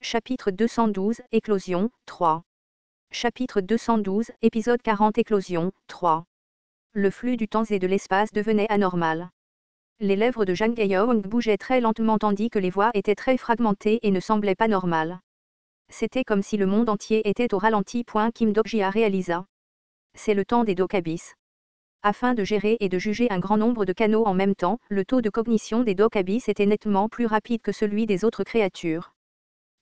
Chapitre 212, Éclosion, 3. Chapitre 212, épisode 40 Éclosion, 3. Le flux du temps et de l'espace devenait anormal. Les lèvres de Jang Jae-young bougeaient très lentement tandis que les voix étaient très fragmentées et ne semblaient pas normales. C'était comme si le monde entier était au ralenti. Kim Dok-jia réalisa. C'est le temps des Dokabis. Afin de gérer et de juger un grand nombre de canaux en même temps, le taux de cognition des Dokabis était nettement plus rapide que celui des autres créatures.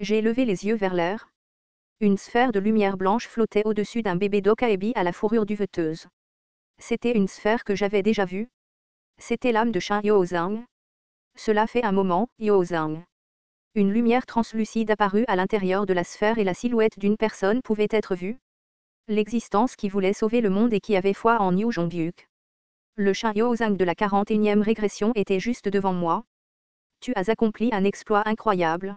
J'ai levé les yeux vers l'air. Une sphère de lumière blanche flottait au-dessus d'un bébé Dokaebi à la fourrure duveteuse. C'était une sphère que j'avais déjà vue. C'était l'âme de Shin Yo-zang. Cela fait un moment, Yo-zang. Une lumière translucide apparut à l'intérieur de la sphère et la silhouette d'une personne pouvait être vue. L'existence qui voulait sauver le monde et qui avait foi en Yu Jongbyuk. Le Shin Yo-zang de la 41e régression était juste devant moi. Tu as accompli un exploit incroyable.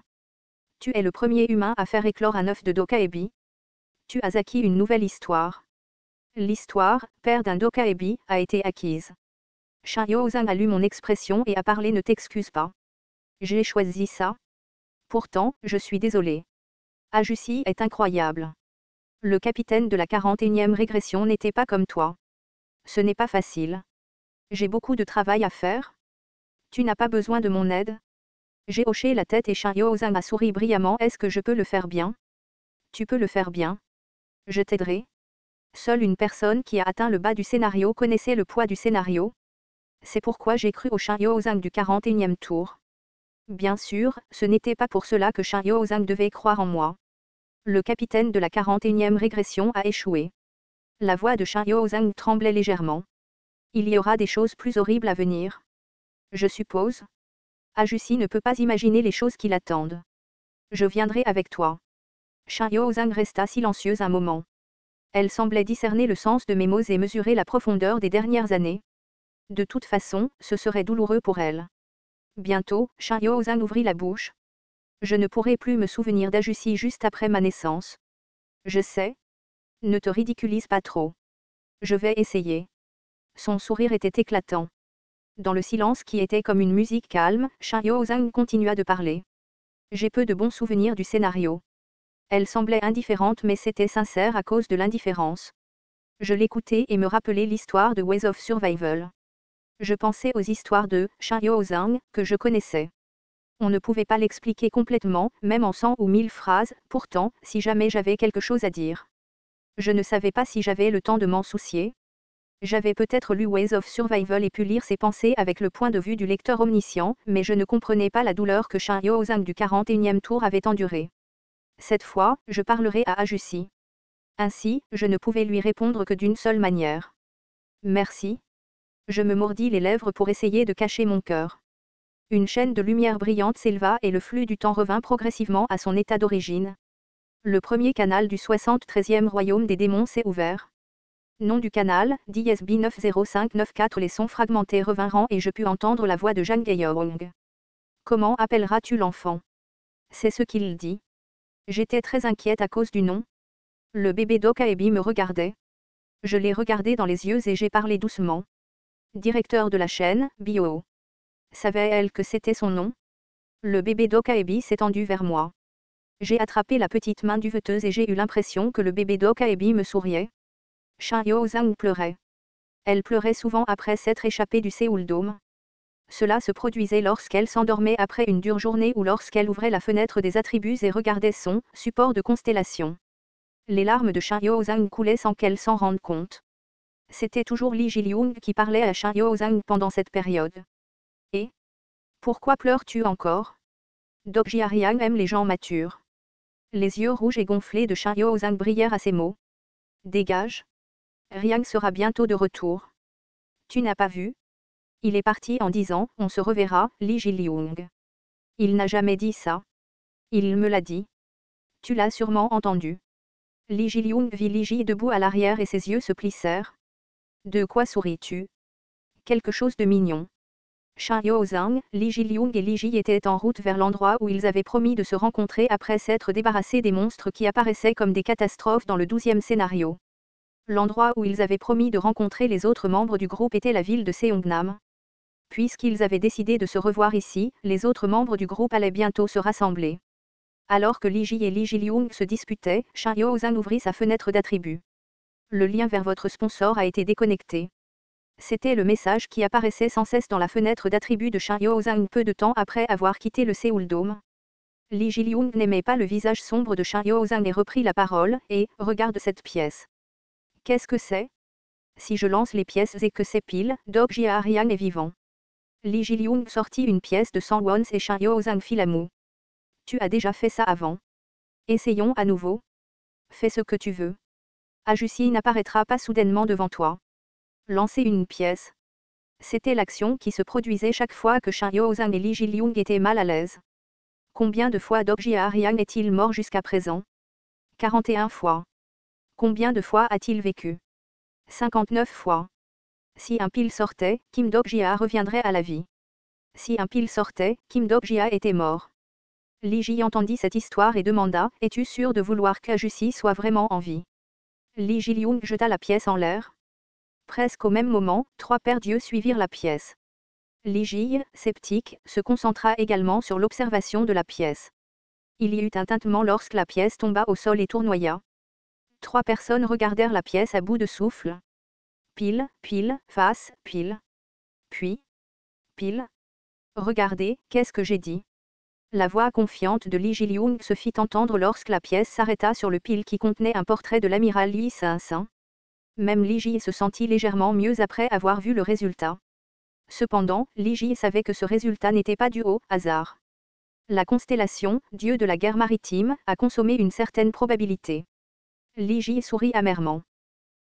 Tu es le premier humain à faire éclore un œuf de Dokaebi. Tu as acquis une nouvelle histoire. L'histoire, père d'un Dokaebi, a été acquise. Shin Yo-zang a lu mon expression et a parlé. Ne t'excuse pas. J'ai choisi ça. Pourtant, je suis désolé. Ajusi est incroyable. Le capitaine de la 41e régression n'était pas comme toi. Ce n'est pas facile. J'ai beaucoup de travail à faire. Tu n'as pas besoin de mon aide. J'ai hoché la tête et Shin Yo-zang a souri brillamment. Est-ce que je peux le faire bien? Tu peux le faire bien. Je t'aiderai. Seule une personne qui a atteint le bas du scénario connaissait le poids du scénario. C'est pourquoi j'ai cru au Shin Yo-zang du 41e tour. Bien sûr, ce n'était pas pour cela que Shin Yo-zang devait croire en moi. Le capitaine de la 41e régression a échoué. La voix de Shin Yo-zang tremblait légèrement. Il y aura des choses plus horribles à venir. Je suppose. Ajusi ne peut pas imaginer les choses qui l'attendent. Je viendrai avec toi. Shin Yo-zang resta silencieuse un moment. Elle semblait discerner le sens de mes mots et mesurer la profondeur des dernières années. De toute façon, ce serait douloureux pour elle. Bientôt, Shin Yo-zang ouvrit la bouche. Je ne pourrai plus me souvenir d'Ajusi juste après ma naissance. Je sais. Ne te ridiculise pas trop. Je vais essayer. Son sourire était éclatant. Dans le silence qui était comme une musique calme, Shin Yo-zang continua de parler. J'ai peu de bons souvenirs du scénario. Elle semblait indifférente mais c'était sincère à cause de l'indifférence. Je l'écoutais et me rappelais l'histoire de Ways of Survival. Je pensais aux histoires de Shin Yo-zang que je connaissais. On ne pouvait pas l'expliquer complètement, même en 100 ou 1000 phrases, pourtant, si jamais j'avais quelque chose à dire. Je ne savais pas si j'avais le temps de m'en soucier. J'avais peut-être lu Ways of Survival et pu lire ses pensées avec le point de vue du lecteur omniscient, mais je ne comprenais pas la douleur que Shin Yo-zang du 41e tour avait endurée. Cette fois, je parlerai à Ajusi. Ainsi, je ne pouvais lui répondre que d'une seule manière. Merci. Je me mordis les lèvres pour essayer de cacher mon cœur. Une chaîne de lumière brillante s'éleva et le flux du temps revint progressivement à son état d'origine. Le premier canal du 73e royaume des démons s'est ouvert. Nom du canal, DSB 90594. Les sons fragmentés revinrent et je pus entendre la voix de Jang Jae-young. Comment appelleras-tu l'enfant? C'est ce qu'il dit. J'étais très inquiète à cause du nom. Le bébé Dokaebi me regardait. Je l'ai regardé dans les yeux et j'ai parlé doucement. Directeur de la chaîne, Bio. Savait-elle que c'était son nom? Le bébé Dokaebi s'est tendu vers moi. J'ai attrapé la petite main duveteuse et j'ai eu l'impression que le bébé Dokaebi me souriait. Shin Yo-zang pleurait. Elle pleurait souvent après s'être échappée du Seoul Dome. Cela se produisait lorsqu'elle s'endormait après une dure journée ou lorsqu'elle ouvrait la fenêtre des attributs et regardait son support de constellation. Les larmes de Shin Yo-zang coulaient sans qu'elle s'en rende compte. C'était toujours Lee Ji-lyung qui parlait à Shin Yo-zang pendant cette période. Et pourquoi pleures-tu encore? Dok-jia Riang aime les gens matures. Les yeux rouges et gonflés de Shin Yo-zang brillèrent à ces mots. Dégage. Riang sera bientôt de retour. Tu n'as pas vu? Il est parti en disant, on se reverra, Lee Ji-lyung. Il n'a jamais dit ça. Il me l'a dit. Tu l'as sûrement entendu. Lee Ji-lyung vit Lee Ji debout à l'arrière et ses yeux se plissèrent. De quoi souris-tu? Quelque chose de mignon. Shin Yo-zang, Lee Ji-lyung et Lee Ji étaient en route vers l'endroit où ils avaient promis de se rencontrer après s'être débarrassés des monstres qui apparaissaient comme des catastrophes dans le 12e scénario. L'endroit où ils avaient promis de rencontrer les autres membres du groupe était la ville de Seongnam. Puisqu'ils avaient décidé de se revoir ici, les autres membres du groupe allaient bientôt se rassembler. Alors que Li Ji et Li Jiliung se disputaient, Shin Yo-zhang ouvrit sa fenêtre d'attributs. Le lien vers votre sponsor a été déconnecté. C'était le message qui apparaissait sans cesse dans la fenêtre d'attributs de Shin Yo-zhang peu de temps après avoir quitté le Seoul Dome. Li Jiliung n'aimait pas le visage sombre de Shin Yo-zhang et reprit la parole, et « Regarde cette pièce. Qu'est-ce que c'est ? Si je lance les pièces et que c'est pile, Dog Jia-riang est vivant. » Li Jiliung sortit une pièce de 100 wons et Shin Yo-zhang fit la moue. « Tu as déjà fait ça avant. Essayons à nouveau. Fais ce que tu veux. Ajusi n'apparaîtra pas soudainement devant toi. Lancer une pièce. » C'était l'action qui se produisait chaque fois que Shin Yo-zhang et Li Jiliung étaient mal à l'aise. Combien de fois Dog Jia-riang est-il mort jusqu'à présent ? 41 fois. Combien de fois a-t-il vécu ? 59 fois. Si un pile sortait, Kim Dok-jia reviendrait à la vie. Si un pile sortait, Kim Dok-jia était mort. Li Ji entendit cette histoire et demanda « Es-tu sûr de vouloir qu'Ajusi soit vraiment en vie ?» Li Jiliung jeta la pièce en l'air. Presque au même moment, 3 paires d'yeux suivirent la pièce. Li Ji, sceptique, se concentra également sur l'observation de la pièce. Il y eut un tintement lorsque la pièce tomba au sol et tournoya. 3 personnes regardèrent la pièce à bout de souffle. Pile, pile, face, pile. Puis, pile. Regardez, qu'est-ce que j'ai dit ? La voix confiante de Li Jiliung se fit entendre lorsque la pièce s'arrêta sur le pile qui contenait un portrait de l'amiral Li Sin-sin. Même Li Ji se sentit légèrement mieux après avoir vu le résultat. Cependant, Li Ji savait que ce résultat n'était pas dû au hasard. La constellation, dieu de la guerre maritime, a consommé une certaine probabilité. Li Ji sourit amèrement.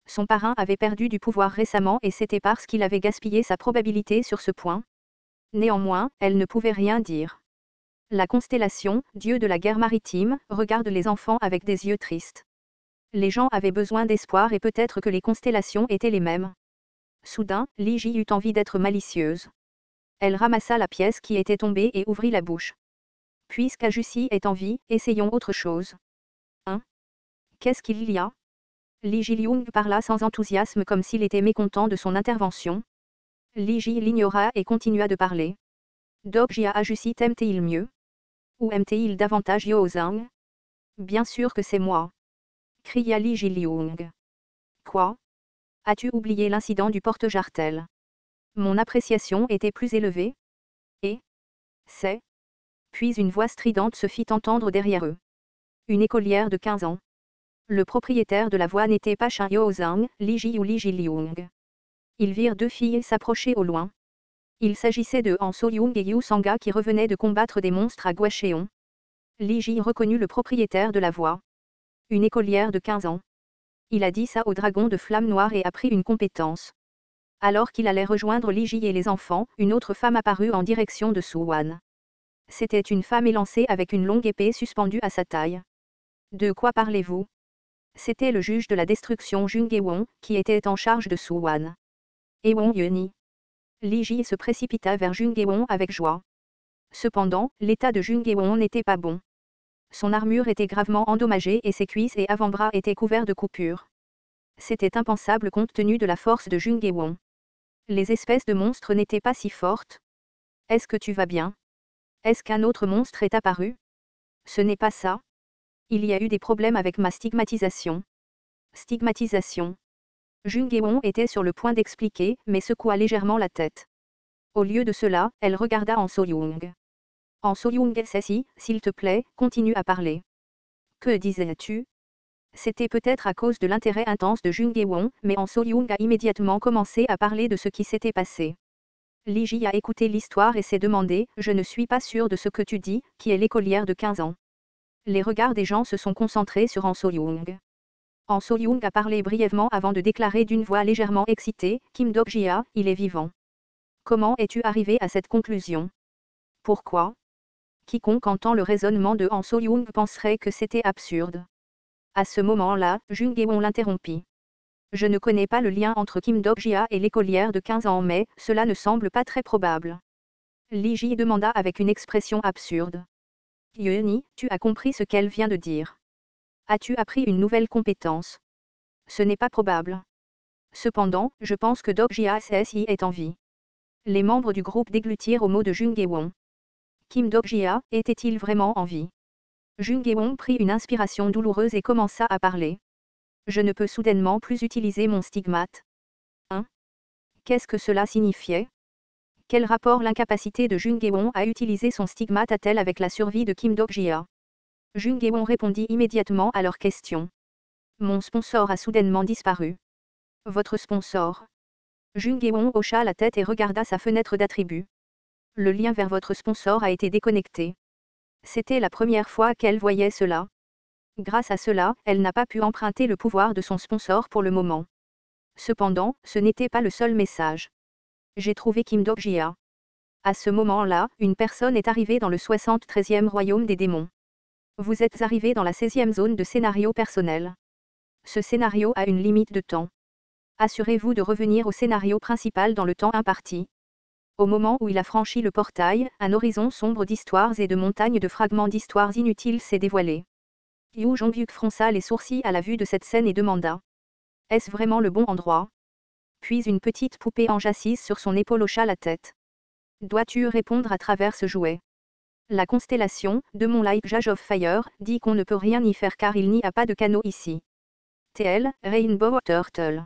Son parrain avait perdu du pouvoir récemment et c'était parce qu'il avait gaspillé sa probabilité sur ce point. Néanmoins, elle ne pouvait rien dire. La constellation, dieu de la guerre maritime, regarde les enfants avec des yeux tristes. Les gens avaient besoin d'espoir et peut-être que les constellations étaient les mêmes. Soudain, Li Ji eut envie d'être malicieuse. Elle ramassa la pièce qui était tombée et ouvrit la bouche. Puisqu'Ajusi est en vie, essayons autre chose. Hein ? Qu'est-ce qu'il y a ? Li Jiliung parla sans enthousiasme comme s'il était mécontent de son intervention. Li Ji l'ignora et continua de parler. Dog Jia Ajusi t'aime-t-il mieux ? Ou aime-t-il davantage Yo-zhang ? Bien sûr que c'est moi. Cria Li Jiliung. Quoi ? As-tu oublié l'incident du porte-jartel ? Mon appréciation était plus élevée. Et ? C'est ? Puis une voix stridente se fit entendre derrière eux. Une écolière de 15 ans. Le propriétaire de la voix n'était pas Shin Yo-zhang, Li Ji ou Li Jiliung. Ils virent 2 filles s'approcher au loin. Il s'agissait de Han So-young et Yu Sanga qui revenaient de combattre des monstres à Gwacheon. Li Ji reconnut le propriétaire de la voix. Une écolière de 15 ans. Il a dit ça au dragon de flamme noire et a pris une compétence. Alors qu'il allait rejoindre Li Ji et les enfants, une autre femme apparut en direction de Suwan. C'était une femme élancée avec une longue épée suspendue à sa taille. De quoi parlez-vous ? C'était le juge de la destruction Jung Ewon, qui était en charge de Suwan. Ewon Yuni. Li Ji se précipita vers Jung Ewon avec joie. Cependant, l'état de Jung Ewon n'était pas bon. Son armure était gravement endommagée et ses cuisses et avant-bras étaient couverts de coupures. C'était impensable compte tenu de la force de Jung Ewon. Les espèces de monstres n'étaient pas si fortes. Est-ce que tu vas bien ? Est-ce qu'un autre monstre est apparu ? Ce n'est pas ça. Il y a eu des problèmes avec ma stigmatisation. Stigmatisation. Jung Ewon était sur le point d'expliquer, mais secoua légèrement la tête. Au lieu de cela, elle regarda Han So-young. Han So-young s'il te plaît, continue à parler. Que disais-tu ? C'était peut-être à cause de l'intérêt intense de Jung Ewon, mais Han So-young a immédiatement commencé à parler de ce qui s'était passé. Li Ji a écouté l'histoire et s'est demandé, je ne suis pas sûr de ce que tu dis, qui est l'écolière de 15 ans. Les regards des gens se sont concentrés sur Han So-young. Han So-young a parlé brièvement avant de déclarer d'une voix légèrement excitée, Kim Dok-jia, il est vivant. Comment es-tu arrivé à cette conclusion ? Pourquoi ? Quiconque entend le raisonnement de Han So-young penserait que c'était absurde. À ce moment-là, Jung Ewon l'interrompit. Je ne connais pas le lien entre Kim Dok-jia et l'écolière de 15 ans mais, cela ne semble pas très probable. Li Ji demanda avec une expression absurde. Yuni, tu as compris ce qu'elle vient de dire. As-tu appris une nouvelle compétence ? Ce n'est pas probable. Cependant, je pense que Dok-jia SSI est en vie. Les membres du groupe déglutirent au mot de Jung Ewon. Kim Dok-jia, était-il vraiment en vie ? Jung-Geon prit une inspiration douloureuse et commença à parler. Je ne peux soudainement plus utiliser mon stigmate. Hein? Qu'est-ce que cela signifiait? Quel rapport l'incapacité de Jung-Geon à utiliser son stigmate a-t-elle avec la survie de Kim Dok-jia? Jung-Geon répondit immédiatement à leur question. Mon sponsor a soudainement disparu. Votre sponsor? Jung-Geon hocha la tête et regarda sa fenêtre d'attribut. Le lien vers votre sponsor a été déconnecté. C'était la première fois qu'elle voyait cela. Grâce à cela, elle n'a pas pu emprunter le pouvoir de son sponsor pour le moment. Cependant, ce n'était pas le seul message. J'ai trouvé Kim Dok-jia. À ce moment-là, une personne est arrivée dans le 73e royaume des démons. Vous êtes arrivé dans la 16e zone de scénario personnel. Ce scénario a une limite de temps. Assurez-vous de revenir au scénario principal dans le temps imparti. Au moment où il a franchi le portail, un horizon sombre d'histoires et de montagnes de fragments d'histoires inutiles s'est dévoilé. Yu Jongyuk fronça les sourcils à la vue de cette scène et demanda. Est-ce vraiment le bon endroit? Puis une petite poupée ange assise sur son épaule hocha la tête. Dois-tu répondre à travers ce jouet? La constellation, de mon like Jage of Fire, dit qu'on ne peut rien y faire car il n'y a pas de canot ici. TL, Rainbow Turtle.